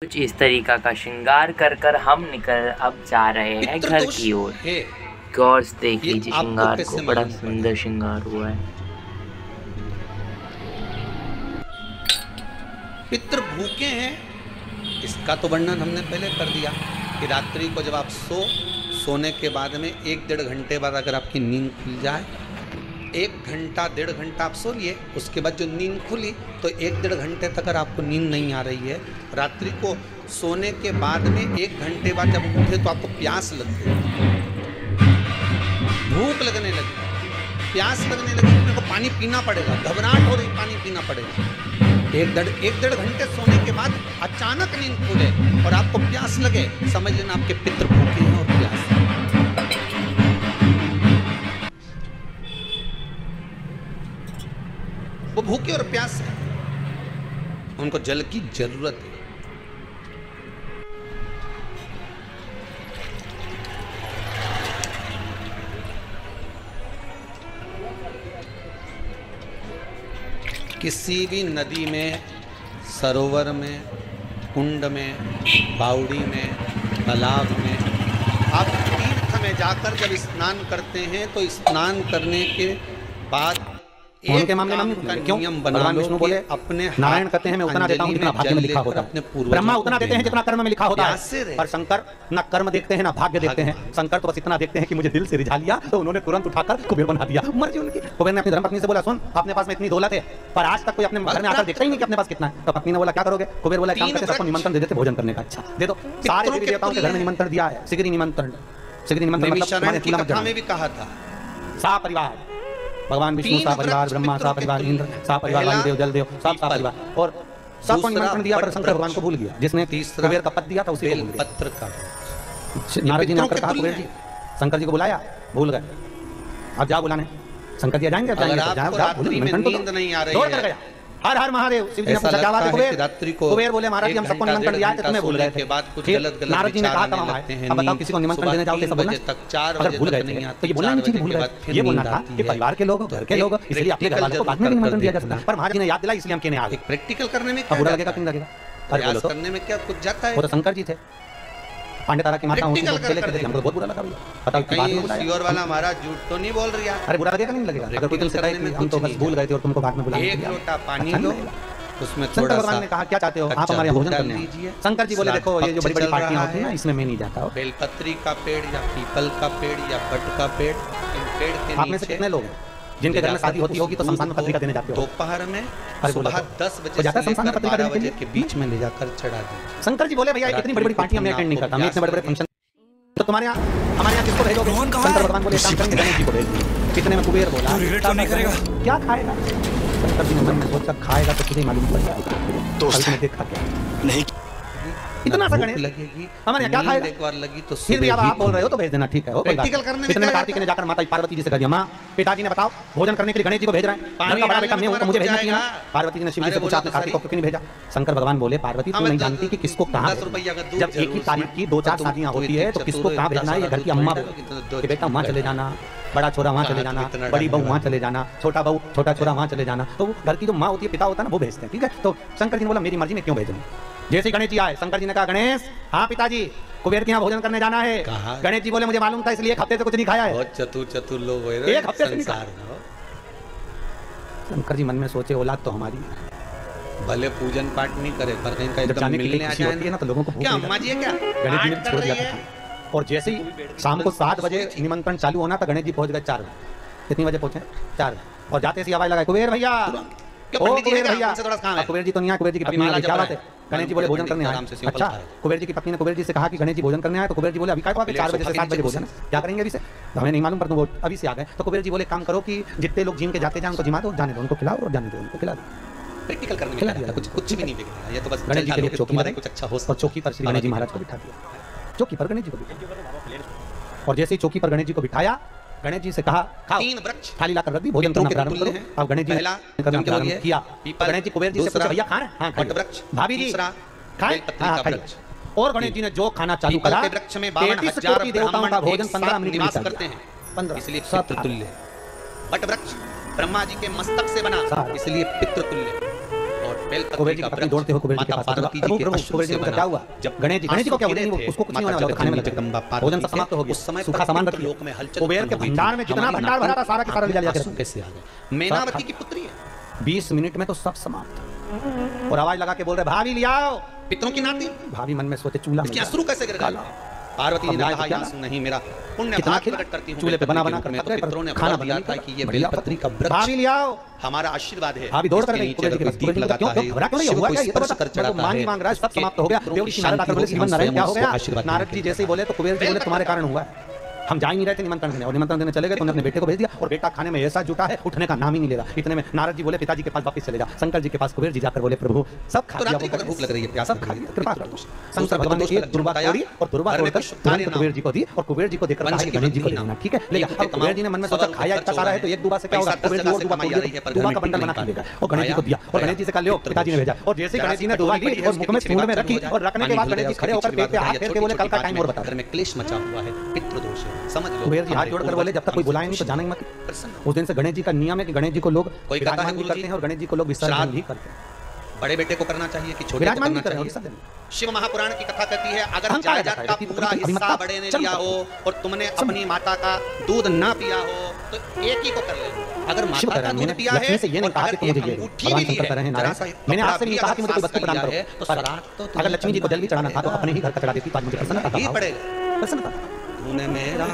कुछ इस तरीका का श्रृंगार कर कर हम निकल अब जा रहे हैं घर की ओर। गौर से देख लीजिए श्रृंगार को, बड़ा सुंदर श्रृंगार हुआ है। पितृ भूखे हैं, इसका तो वर्णन हमने पहले कर दिया कि रात्रि को जब आप सोने के बाद में 1-1.5 घंटे बाद अगर आपकी नींद खुल जाए, 1 घंटा 1.5 घंटा आप सो लिए, उसके बाद जो नींद खुली तो 1-1.5 घंटे तक अगर आपको नींद नहीं आ रही है, रात्रि को सोने के बाद में 1 घंटे बाद जब उठे तो आपको प्यास लग गई, भूख लगने लगी, प्यास लगने लगी, मेरे को पानी पीना पड़ेगा, घबराहट हो रही, पानी पीना पड़ेगा। 1-1.5 घंटे सोने के बाद अचानक नींद खुले और आपको प्यास लगे, समझ लेना आपके पितृ भूखे हैं और प्यास। वो भूखे और प्यास है, उनको जल की जरूरत है। किसी भी नदी में, सरोवर में, कुंड में, बावड़ी में, तालाब में, आप तीर्थ में जाकर जब स्नान करते हैं तो स्नान करने के बाद उनके मामले में क्यों भगवान विष्णु बोले अपने नारायण कहते हैं मैं उतना देता हूं जितना भाग्य में लिखा होता है, ब्रह्मा उतना देते हैं जितना कर्म में लिखा होता है, और शंकर ना कर्म देखते हैं ना भाग्य देखते हैं। शंकर तो बस इतना देखते हैं कि मुझे दिल से रिझा लिया तो उन्होंने तुरंत उठाकर कुबेर बना दिया। मर्जी उनकी। कुबेर ने अपनी धर्मपत्नी से बोला, सुन अपने पास में इतनी दौलत है पर आज तक कोई अपने घर में आकर देखता ही नहीं कि अपने पास कितना है। तो पत्नी ने बोला क्या करोगे? कुबेर बोला काम करते सबको निमंत्रण दे देते भोजन करने का। अच्छा दे दो, सारे देवी देवताओं के घर में निमंत्रण दिया है, सिगरी निमंत्रण। सिगरी निमंत्रण मतलब में भी कहा था सा परिवार, भगवान विष्णु सा परिवार, ब्रह्मा सा परिवार, इंद्र सा परिवार, वायुदेव जलदेव सब सा परिवार, और सबको निमंत्रण दिया पर शंकर भगवान को भूल गया। जिसने कुबेर का पत्र दिया था उसी को भूल गया। पत्र का नारद जी ने आकर कहा कुबेर जी, शंकर जी को बुलाया, भूल गए, अब जाओ बुलाने। शंकर जी जाएंगे, नींद नहीं आ रही है। हर हर महादेव। शिव जी ने पूछा क्या बात है कुबेर? कुबेर बोले महाराज जी हम सबको निमंत्रण दिया है, तुम्हें भूल गए थे। नारद जी ने कहा था अब बताओ किसी को निमंत्रण देने जाओ कैसे बोलना? अगर भूल गए थे तो ये बोलना नहीं चाहिए, भूल गए ये बोलना था कि परिवार के लोग, घर के लोग, इसलिए अपने घर वालों को बाद में निमंत्रण दिया जा सकता है। पर महाराज जी ने याद दिला इसलिए हम कहने आ गए। प्रैक्टिकल करने में बुरा लगेगा क्यों लगेगा? प्रयास करने में क्या कुछ जाता है? वो तो शंकर जी थे, पांडे तारा की माता उनको खेले थे, हमको बहुत बुरा लगा भैया। बताओ कि बाद में बुलाया सियोर वाला महाराज झूठ तो नहीं बोल रहा। अरे बुरा लगेगा नहीं लगेगा? अगर कोई दिल से कहे कि हम तो बस भूल गए थे और तुमको बाद में बुलाया, एक लोटा पानी लो, उसमें शंकर भगवान ने कहा क्या चाहते हो आप हमारे भोजन करने लीजिए। शंकर जी बोले देखो ये जो बड़ी बड़ी पार्टियां होती हैं ना इसमें मैं नहीं जाता हूं। बेलपत्री का पेड़ या पीपल का पेड़ या बट का पेड़, इन पेड़ के आप में से कितने लोग हैं जिनके घर में शादी होती होगी तो शमशान में पत्रिका देने जाते हो? दोपहर में सुबह 10 बजे से शमशान में पत्रिका देने के बीच में ले जाकर चढ़ा दे। शंकर जी बोले भैया इतनी बड़ी बड़ी पार्टियां मैं अटेंड नहीं करता, मैं इतने बड़े बड़े फंक्शन तो तुम्हारे यहाँ हमारे यहाँ किसको भेजोगे? शंकर भगवान बोले काम करेंगे गणेश जी को भेज। कितने में कुबेर बोला क्या खाएगा? शंकर जी ने मन में सोचा खाएगा तो तुझे मालूम पड़ जाएगा। तो उसने देखा क्या नहीं इतना सा गणेश लगेगी हमारे यहाँ क्या खाएगा? एक बार लगी तो फिर भी अब आप बोल रहे हो तो भेज देना, ठीक है। प्रैक्टिकल करने में इतने में कार्तिक ने जाकर माता पार्वती जी से कह दिया, माँ पिताजी ने बताओ भोजन करने के लिए गणेश जी को भेज रहे हैं, घर का बड़ा बेटा मैं हूं तो मुझे भेजना चाहिए ना। पार्वती जी ने शिव जी से पूछा आपने कार्तिक को क्यों नहीं भेजा? शंकर भगवान बोले पार्वती तू नहीं जानती कि किसको कहां, जब एक ही तारीख की 2-4 शादियां होती है तो किसको कहां भेजना है? ये घर की अम्मा कि बेटा वहां चले जाना, बड़ा छोरा वहां चले जाना, बड़ी बहू वहां चले जाना, छोटा बहू छोटा छोरा वहां चले जाना। तो घर की जो माँ होती है, पिता होता है ना, वो भेजते हैं, ठीक है। तो शंकर जी ने बोला मेरी मर्जी में क्यों भेजूं? जैसे गणेश जी आए, शंकर जी ने कहा गणेश हाँ पिताजी कुबेर के यहाँ भोजन करने जाना है। गणेश जी बोले मुझे मालूम था इसलिए एक हफ्ते से कुछ नहीं खाया है। बहुत चतुर लोग हो, एक हफ्ते से संसार। शंकर जी मन में सोचे औलाद तो हमारी भले पूजन पाठ नहीं करे पर कहीं एकदम मिलने आ जाए ना तो लोगों को क्या अम्मा जी है क्या? गणेश जी ने छोड़ दिया था और जैसे ही शाम को 7 बजे निमंत्रण चालू होना था गणेश जी पहुंच गए 4 बजे। कितनी बजे पहुंचे? 4 बजे। और जाते से आवाज लगाए कुबेर भैया, कुबेर भैया। कुबेर जी तो नहीं आए, कुबेर जी की पत्नी क्या बात है? गणेश जी बोले भोजन करने आए। अच्छा कुबेर जी की पत्नी ने कुबेर जी से कहा कि गणेश जी भोजन करने आए, तो कुबेर जी बोले अभी क्या 4 बजे से 7 बजे भोजन क्या करेंगे अभी से? हमें नहीं मालूम पर वो अभी से आ गए। तो कुबेर जी बोले काम करो कि जितने लोग जिम के जाते जाए उनको जिमा दो, जाने दो, उनको खिलाओ और जाने दो, उनको खिला दो। प्रैक्टिकल करने में कुछ भी नहीं बिगड़ा, ये तो बस गणेश जी के लिए चौकी कुछ अच्छा हो। और चौकी पर श्री गणेश जी महाराज को बिठा दिया, चौकी पर गणेश जी को बिठाया। और जैसे ही चौकी पर गणेश जी को बिठाया, गणेश जी से कहा खाओ, 3 वृक्ष थाली लाकर रख दी, भोजन करना प्रारंभ करो। अब गणेश जी ने करना प्रारंभ किया। गणेश जी कुबेर जी से पूछा भैया खाना? हाँ वृक्ष, भाभी जी खाएं? हाँ खाइए। और गणेश जी ने जो खाना चालू करा, 33 देवताओं का भोजन 15 मिनट में करते हैं, 15 इसलिए पितृतुल्य। वट वृक्ष ब्रह्मा जी के मस्तक से बना इसलिए पितृतुल्य, और कुबेर जी पत्नी दौड़ते हो कुबेर जी के पास, पार्वती जी के कुबेर जी को क्या हुआ? जब गणेश जी को क्या हुआ? उसको कुछ नहीं होने वाला, खाने में जगदम्बा भोजन समाप्त हो गया, उस समय सूखा सामान रख लोक में हलचल। कुबेर के भंडार में जितना भंडार भरा था सारा के सारा ले लिया गया। कैसे आ गए? मैनावती की पुत्री है। 20 मिनट में तो सब समाप्त। और आवाज लगा के बोल रहे भाभी ले आओ, पितरों की नाती। भाभी मन में सोचे चूल्हा में अश्रु कैसे गिर गया। पार्वती ने कहा यास नहीं, मेरा पुण्य भाग प्रकट करती हूं, चूल्हे पे बना बना कर पितरों ने खाना दिया था कि ये बेला पत्री का व्रत भाभी ले आओ, हमारा आशीर्वाद है। भाभी दौड़ कर गई कुबेर जी के पास। कुबेर जी ने कहा क्यों घबरा क्यों नहीं हुआ? क्या ये तो बता, मांग मांग रहा है, सब समाप्त हो गया। देवकी नारद आकर बोले श्रीमन नारायण क्या हो गया? नारद जी जैसे ही बोले तो कुबेर जी बोले तुम्हारे कारण हुआ है, हम जा ही नहीं रहे थे निमंत्रण देने, और निमंत्रण देने चले गए तो उन्होंने अपने बेटे को भेज दिया, और बेटा खाने में ऐसा जुटा है उठने का नाम ही नहीं ले रहा। इतने में नारद जी बोले पिताजी के पास वापस चले जा। शंकर जी के पास कुबेर जी जाकर बोले प्रभु सब खा लिया, भूख लग रही है, प्यास, सब खा लिया, कृपा करो। शंकर भगवान ने एक दुर्वा तोड़ी और दुर्वा तोड़कर तुरंत कुबेर जी को दी, और कुबेर जी को देकर कहा कि गणेश जी को लेना, ठीक है ले। अब कुबेर जी ने मन में सोचा खाया इतना सारा है तो एक दुर्वा से क्या होगा? कुबेर जी और दुर्वा तोड़ दिया, दुर्वा का बंडल बना के लेगा और गणेश जी को दिया, और गणेश जी से कहा लो, पिताजी ने भेजा। और जैसे गणेश जी ने दुर्वा ली और मुख में सूंड में रखी, और रखने के बाद गणेश जी खड़े होकर पेट पे हाथ फेर के बोले कल का टाइम और बता। घर में क्लेश मचा हुआ है, पितृ दोष है, समझ लो। कुबेर जी हाथ जोड़कर बोले जब तक कोई बुलाए नहीं तो जाना ही मत। उस दिन से गणेश जी का नियम है कि गणेश जी को लोग कोई करते हैं और गणेश जी को लोग विसर्जन भी करते हैं। बड़े बेटे को करना चाहिए कि छोटे को करना चाहिए। शिव महापुराण की कथा कहती है अगर जायदाद का पूरा हिस्सा बड़े ने लिया हो और तुमने अपनी माता का दूध ना पिया हो तो एक ही को कर ले। अगर माता का दूध पिया है से ये नहीं कहा कि तुम मुझे भगवान शंकर रहे नारायण, मैंने आपसे नहीं कहा कि मुझे कोई वस्तु प्रदान करो, पर अगर लक्ष्मी जी को जल भी चढ़ाना था तो अपने ही घर का चढ़ा देती, तो आज मुझे प्रसन्नता पड़ेगा, प्रसन्नता। तूने मेरा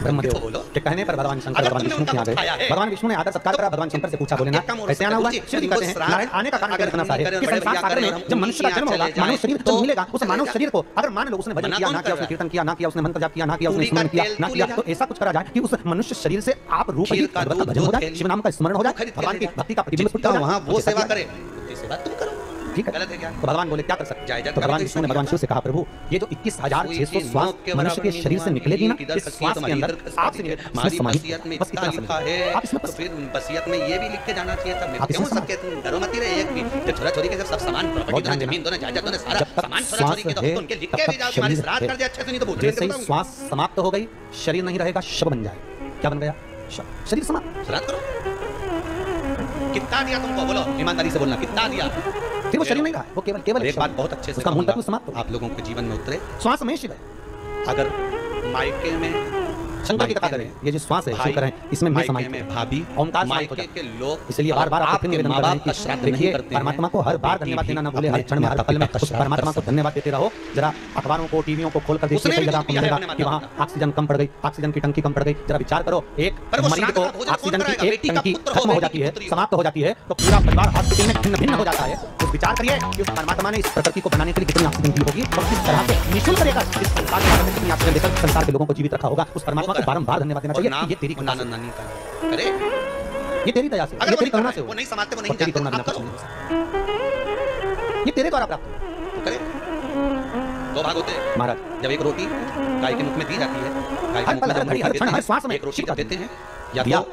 ब्रह्मदेव बोलो के कहने पर भगवान शंकर भगवान विष्णु के यहाँ गए। भगवान विष्णु ने आकर सत्कार करा, भगवान शंकर से पूछा बोले ना कैसे आना हुआ? शिव जी कहते हैं नारायण आने का कारण इतना सा है कि संसार सागर में जब मनुष्य का जन्म होगा, मानव शरीर जब मिलेगा, उस मानव शरीर को अगर मान लो उसने भजन किया ना किया, उसने कीर्तन किया ना किया, उसने मंत्र जाप किया ना किया, उसने स्मरण किया ना किया, तो ऐसा कुछ करा जाए कि उस मनुष्य शरीर से आप रूप ही भजन हो जाए, शिव नाम का स्मरण हो जाए, भगवान की भक्ति का प्रतिबिंब फुट जाए, वहां वो सेवा करे, सेवा तुम करो, ठीक है? गलत है क्या? तो भगवान बोले क्या कर सकते हैं? तो भगवान विष्णु ने भगवान शिव से कहा प्रभु ये जो 21,600 श्वास मनुष्य के शरीर से निकलेगी ना, इस श्वास के अंदर आप समाहित में बस इतना लिखा है। आप इसमें तो फिर वसीयत में ये भी लिख के जाना चाहिए था। मैं क्यों सबके डरो मत रहे एक भी जब छोरा छोरी के सब सामान प्रॉपर्टी जमीन दोनों जायदाद दोनों सारा सामान छोरा छोरी के तो उनके लिख के भी जाओ, हमारी श्राद्ध कर दे अच्छे से, नहीं तो बोल जैसे ही श्वास समाप्त हो गई शरीर नहीं रहेगा, शव बन जाए। क्या बन गया? शरीर समाप्त। श्राद्ध करो। कितना दिया तुमको? बोलो ईमानदारी से बोलना, कितना दिया? फिर वो शरीर नहीं रहा, वो केवल एक बात बहुत अच्छे से उसका मूल तत्व समाप्त आप लोगों के जीवन में उतरे। श्वास में शिव है। अगर मायके में शंकर की कथा करें, ये जो श्वास है शिव करें, इसमें मैं समाहित में भाभी ओमकार मायके के लोग, इसलिए बार-बार आपको निवेदन कर रहे हैं कि श्राद्ध देखिए परमात्मा को हर बार धन्यवाद देना ना भूले, हर क्षण में हर पल में उस परमात्मा को धन्यवाद देते रहो। जरा अखबारों को टीवियों को खोलकर देखिए, कई जगह आपको मिलेगा कि वहां ऑक्सीजन कम पड़ गई, ऑक्सीजन की टंकी कम पड़ गई। जरा विचार करो, एक मरीज को ऑक्सीजन की एक टंकी खत्म हो जाती है, समाप्त हो जाती है, तो पूरा परिवार हॉस्पिटल में भिन्न-भिन्न हो जाता है। तो विचार करिए कि उस परमात्मा ने इस प्रकृति को बनाने के लिए कितनी ऑक्सीजन दी होगी और किस तरह से निःशुल्क देकर इस संसार में कितनी ऑक्सीजन देकर संसार के लोगों को जीवित रखा होगा। उस परमात्मा को बारंबार धन्यवाद देना चाहिए। ये तेरी करुणा करे, ये तेरी दया से, ये तेरी करुणा से, वो नहीं समाते, वो नहीं जानते, आप करो, ये तेरे द्वारा प्राप्त तो करे। दो भाग होते हैं महाराज, जब एक रोटी गाय के मुख में दी जाती है, गाय के मुख में हर श्वास में एक रोटी देते हैं, या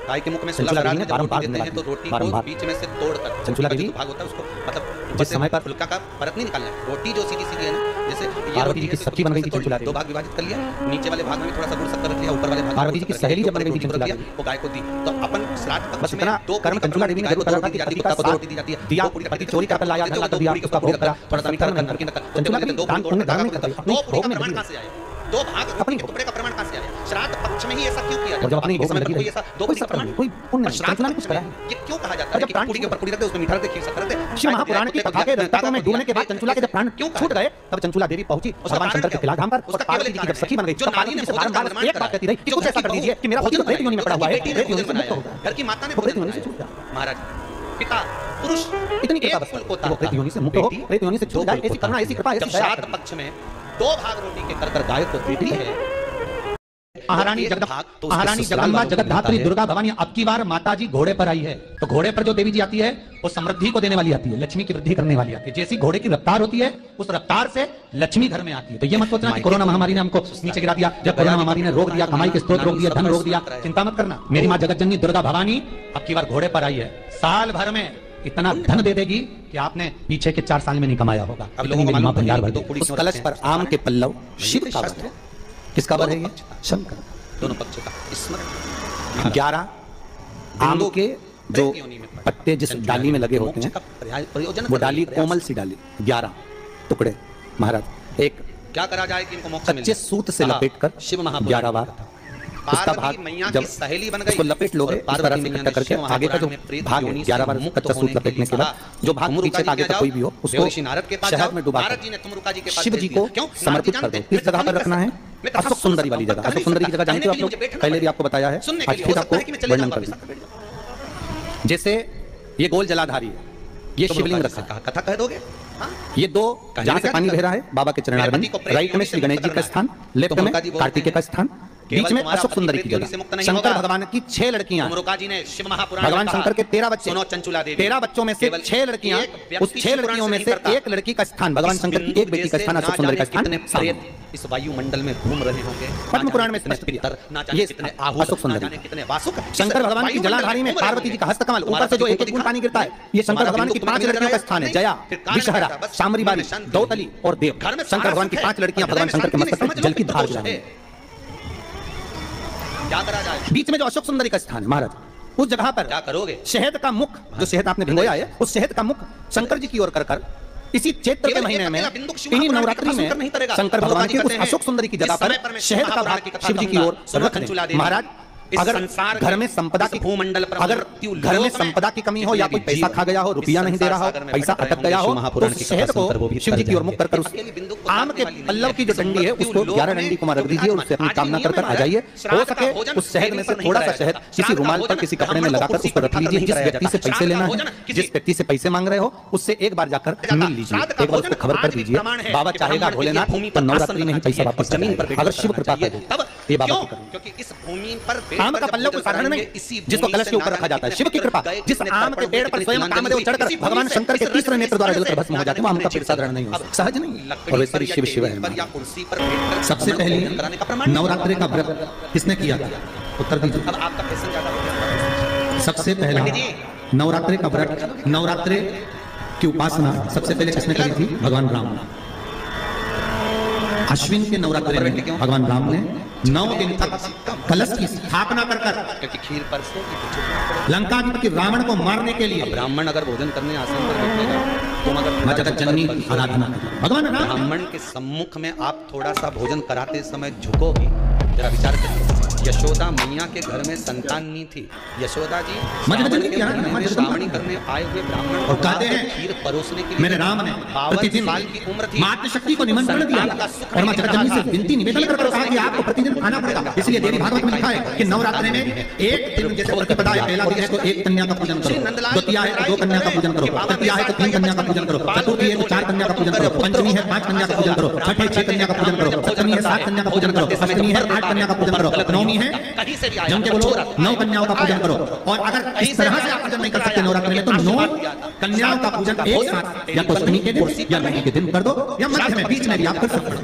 गाय के मुख में बारंबार देते हैं, तो रोटी को बीच में से तोड़कर चंचुला देवी भाग होता है, उसको मतलब जिस समय पर फुलका का परत नहीं निकालना है, रोटी जो सीधी सीधी है ना, जैसे ये रोटी की सब्जी बन गई थी चंचुला देवी, दो भाग विभाजित कर लिया, नीचे वाले भाग में थोड़ा सा गुड़ शक्कर रख लिया, ऊपर वाले भाग पार्वती जी की सहेली जब बन गई थी चंचुला देवी, वो गाय को दी। तो अपन श्राद्ध पक्ष में दो कर्म चंचुला देवी ने जरूर करा था कि पति का रोटी दी जाती है, दिया पति चोरी कर लाया, घर ला कर दिया, उसका भोग करा, थोड़ा सा मीठा करके चंचुला देवी दान पुण्य दान नहीं करती, अपनी भोग में प्रमाण कहां से आया? दो भाग अपने टुकड़े का प्रमाण कहां से आया? श्राद्ध पक्ष में ही ऐसा क्यों किया? जब अपनी भोग में लगी ऐसा दो प्रमाण, कोई पुण्य चंचुला ने कुछ करा है, ये क्यों कहा जाता है कि पूरी के ऊपर पूरी रख दे, उसमें मीठा रख दे, खीर शक्कर रख दे? शिव महापुराण की कथा के रत्नों में डूबने के बाद चंचुला के जब प्राण क्यों छूट गए, तब चंचुला देवी पहुंची भगवान शंकर के किला धाम पर, और पार्वती जी की जब सखी बन गई, जो नारी ने बारंबार एक बात कहती रही कि कुछ ऐसा कर दीजिए कि मेरा भोजन प्रेत योनि में पड़ा हुआ है, प्रेत योनि से मुक्त होगा। घर की माता ने प्रेत योनि से छूट गया। महाराज पिता पुरुष इतनी कृपा बस वो प्रेत योनि से मुक्त हो, प्रेत योनि से छूट जाए, ऐसी करुणा, ऐसी कृपा, ऐसी श्राद्ध पक्ष में दो भाग रोटी के कर गाय को देती है। महारानी जगदम्बा जगतधात्री दुर्गा भवानी अब की बार माताजी घोड़े पर आई है, तो घोड़े पर जो देवी जी आती है वो समृद्धि को देने वाली आती है, लक्ष्मी की वृद्धि करने वाली आती है। जैसी घोड़े की रफ्तार होती है उस रफ्तार से लक्ष्मी घर में आती है। तो ये मत सोचना कि कोरोना महामारी ने हमको नीचे गिरा दिया, जब कोरोना महामारी ने रोक दिया, कमाई के स्रोत रोक दिया, धन रोक दिया, चिंता मत करना। मेरी माँ जगत जननी दुर्गा भवानी अब की बार घोड़े पर आई है, साल भर में इतना धन दे देगी कि आपने पीछे के 4 साल में नहीं कमाया होगा। अब लोगों को मां भंडार भर दे। उस कलश पर आम के पल्लव शिव का वर है, किसका वर है? शंकर। दोनों पक्षों का स्मरण। 11 आम के जो पत्ते जिस डाली में लगे होते हैं वो डाली कोमल सी डाली 11 टुकड़े महाराज एक क्या करा जाए कि इनको मोक्ष मिले? कच्चे सूत से लपेटकर शिव 11 बार उसका भाग जब सहेली बन गई उसको लपेट लोगे इस तरह से इकट्ठा करके आगे का जो भाग है 11 बार कच्चा सूत लपेटने के बाद जो भाग पीछे आगे का कोई भी हो उसको शहद में डुबा शिव जी को समर्पित कर दो। इस जगह पर रखना है अशोक सुंदरी वाली जगह। अशोक सुंदरी की जगह जानते हो आप लोग, पहले भी आपको बताया है, आज फिर आपको वर्णन कर दूं। जैसे ये गोल जलाधारी है, ये शिवलिंग रखा है, कथा कह दोगे? ये दो जहां से पानी बह रहा है बाबा के चरणारविंद, राइट में श्री गणेश जी का स्थान, लेफ्ट में कार्तिकेय का स्थान, बीच में अशोक सुंदरी की जगह। शंकर भगवान की 6 लड़कियां, भगवान शंकर के 13 बच्चे, 13 बच्चों में से 6 लड़कियां, उस 6 लड़कियों में से एक लड़की का स्थान, भगवान शंकर की एक बेटी का स्थान अशोक सुंदरी का स्थान इस वायुमंडल में घूम रहे होंगे। पद्म पुराण में स्पष्ट किया ये अशोक सुंदरी। शंकर भगवान की जलाधारी में पार्वती जी का हस्तकमल, ऊपर से जो एक एक बूंद पानी गिरता है, ये शंकर भगवान की 5 लड़कियों का स्थान है, जया, विषहरा, शाम्भवी, दौतली और देव। शंकर भगवान की 5 लड़कियां भगवान शंकर के मस्तक में जल की धार गिरा रही हैं। क्या करा जाए? बीच में जो अशोक सुंदरी का स्थान है महाराज, उस जगह पर क्या करोगे? शहद का मुख, जो शहद आपने भिगोया है, उस शहद का मुख शंकर जी की ओर कर इसी चैत्र के महीने में इन्हीं नवरात्रि में शंकर भगवान की उस अशोक सुंदरी की जगह पर शहद का भाग शिव जी की ओर रख दें। महाराज अगर घर में संपदा की भूमंडल पर अगर घर में संपदा की कमी हो या कोई पैसा खा गया हो, रुपया नहीं दे रहा हो, पैसा अटक गया हो, तो शहद को शिव जी की ओर मुख कर उस आम के पल्लव की जो डंडी है उसको 11 डंडी को रख दीजिए और उससे अपनी कामना कर आ जाइए। हो सके उस शहद में से थोड़ा सा शहद किसी रुमाल पर, किसी कपड़े में लगाकर उस पर रख लीजिए। जिस व्यक्ति से पैसे लेना है, जिस व्यक्ति से पैसे मांग रहे हो, उससे एक बार जाकर मिल लीजिए, एक बार उसको खबर कर दीजिए। बाबा चाहेगा भोलेनाथ तो नवरात्रि में ही पैसा वापस जमीन पर, अगर शिव कृपा करे ये बाबा की करें। क्योंकि इस भूमि पर आम का पल्लव कोई साधारण नहीं, जिसको कलश के ऊपर रखा जाता है। शिव की कृपा, जिस आम के पेड़ पर स्वयं कामदेव चढ़कर भगवान शंकर के तीसरे नेत्र द्वारा जलकर भस्म हो जाते हैं, वो आम का पेड़ साधारण नहीं होता, सहज नहीं। और वैसे भी शिव शिव है। सबसे पहले नवरात्रि का व्रत किसने किया था? उत्तर दीजिए। अब आपका फैशन ज्यादा हो गया। सबसे पहला नवरात्रि का व्रत, नवरात्रि की उपासना सबसे पहले किसने करी थी? भगवान राम। अश्विन के नवरात्रि में भगवान राम ने 9 दिन तक कलश की स्थापना कर क्योंकि खीर परसों लंकाधिपति रावण को मारने के लिए ब्राह्मण अगर भोजन करने आसन पर बैठेगा तो मगर जगत जननी की आराधना भगवान ब्राह्मण के सम्मुख में आप थोड़ा सा भोजन कराते समय झुकोगी, जरा विचार करिए। यशोदा मैया के घर में संतान नहीं थी। यशोदा जी श्रावणी करने आए हुए ब्राह्मण और कहते हैं खीर परोसने के लिए मेरे राम ने 52 साल की उम्र थी, मातृशक्ति को निमंत्रण दिया और मां जगत जननी से विनती निवेदन कर कहा कि आपको प्रतिदिन खाना पड़ेगा। इसलिए देवी भागवत में लिखा है कि नवरात्रि में एक दिन जैसे प्रतिपदा है, पहला दिन है तो एक कन्या का पूजन करो, द्वितीया है तो 2 कन्या का पूजन करो, तृतीया है तो 3 कन्या का पूजन करो, चतुर्थी है तो 4 कन्या का पूजन करो, पंचमी है 5 कन्या का पूजन करो, छठी 6 कन्या का पूजन करो, सप्तमी है 7 कन्या का पूजन करो, अष्टमी है 8 कन्या का पूजन करो, नवमी है जम के बोलो 9 कन्याओं का पूजन करो। और अगर इस तरह से आप पूजन नहीं कर सकते नवरात्रि में तो 9 कन्याओं का पूजन एक साथ या तो अष्टमी के दिन या नवमी के दिन कर दो या मध्य में बीच में भी आप कर सकते हो।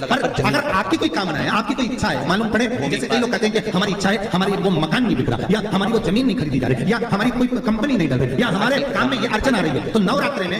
पर अगर आपकी कोई कामना है, आपकी कोई इच्छा है, मालूम पड़े जैसे कई लोग कहते हैं कि हमारी इच्छा है हमारी वो मकान नहीं बिक रहा, या हमारी वो जमीन नहीं खरीदी जा रही, या हमारी कोई कंपनी नहीं डल रही, या हमारे काम में ये अड़चन आ रही है, तो नवरात्रि में